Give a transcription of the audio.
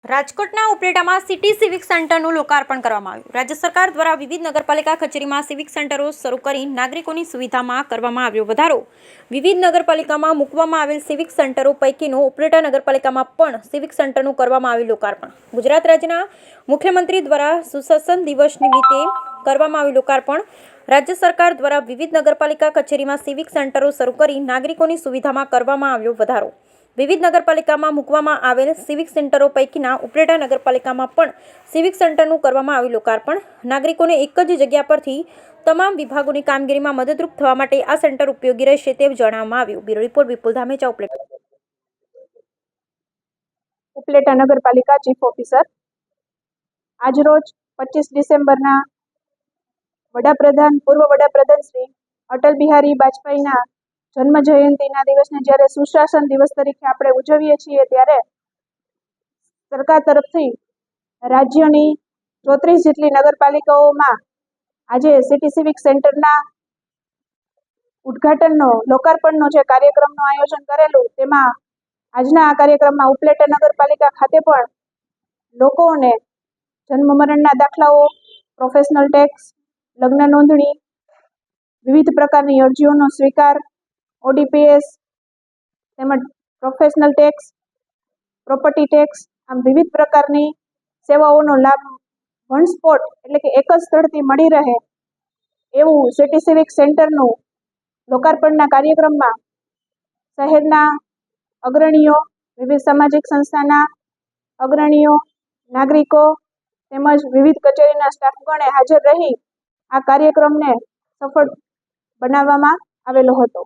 રાજકોટના ઉપલેટામાં city civic સેન્ટરનું લોકાર્પણ કરવામાં આવ્યું। રાજ્ય સરકાર દ્વારા વિવિધ નગરપાલિકા કચેરીમાં સિવિક સેન્ટરો શરૂ કરી નાગરિકોની સુવિધામાં કરવામાં આવ્યો વધારો। વિવિધ નગરપાલિકામાં મૂકવામાં આવેલ સિવિક સેન્ટરો પૈકીનું ઉપલેટા નગરપાલિકામાં પણ સિવિક સેન્ટરનું કરવામાં આવ્યું લોકાર્પણ। ગુજરાત રાજ્યના મુખ્યમંત્રી દ્વારા સુશાસન દિવસ નિમિત્તે કરવામાં આવ્યું લોકાર્પણ। રાજ્ય સરકાર દ્વારા વિવિધ નગરપાલિકા કચેરીમાં સિવિક સેન્ટરો શરૂ કરી નાગરિકોની સુવિધામાં કરવામાં આવ્યો વધારો। વિવિધ નગરપાલિકામાં મૂકવામાં આવેલ સિવિક સેન્ટરો પૈકીના ઉપલેટા નગરપાલિકામાં પણ સિવિક સેન્ટરનું કરવામાં આવ્યું લોકાર્પણ। નાગરિકોને એક જ જગ્યા પરથી તમામ વિભાગોની કામગીરીમાં મદદરૂપ થવા માટે આ સેન્ટર ઉપયોગી રહેશે તેમ જણાવવામાં આવ્યું। બ્યુરો રિપોર્ટ વિપુલ ધામેચા, ઉપલેટા નગરપાલિકા ચીફ ઓફિસર। આજરોજ 25 ડિસેમ્બરના પૂર્વ વડાપ્રધાન શ્રી અટલ બિહારી વાજપેયીના જન્મ જયંતિના દિવસને જ્યારે સુશાસન દિવસ તરીકે આપણે ઉજવીએ છીએ, ત્યારે સરકાર તરફથી રાજ્યની 34 જેટલી નગરપાલિકાઓમાં આજે સિટી સિવિક સેન્ટરના લોકાર્પણનો જે કાર્યક્રમનું આયોજન કરેલું, તેમાં આજના આ કાર્યક્રમમાં ઉપલેટા નગરપાલિકા ખાતે પણ લોકોને જન્મ મરણના દાખલાઓ, પ્રોફેશનલ ટેક્સ, લગ્ન નોંધણી, વિવિધ પ્રકારની અરજીઓનો સ્વીકાર, ODPS તેમજ પ્રોફેશનલ ટેક્સ, પ્રોપર્ટી ટેક્સ, આમ વિવિધ પ્રકારની સેવાઓનો લાભ વન સ્પોટ એટલે કે એક જ સ્થળથી મળી રહે એવું સિટી સિવિક સેન્ટરનું લોકાર્પણના કાર્યક્રમમાં શહેરના અગ્રણીઓ, વિવિધ સામાજિક સંસ્થાના અગ્રણીઓ, નાગરિકો તેમજ વિવિધ કચેરીના સ્ટાફગણે હાજર રહી આ કાર્યક્રમને સફળ બનાવવામાં આવેલો હતો।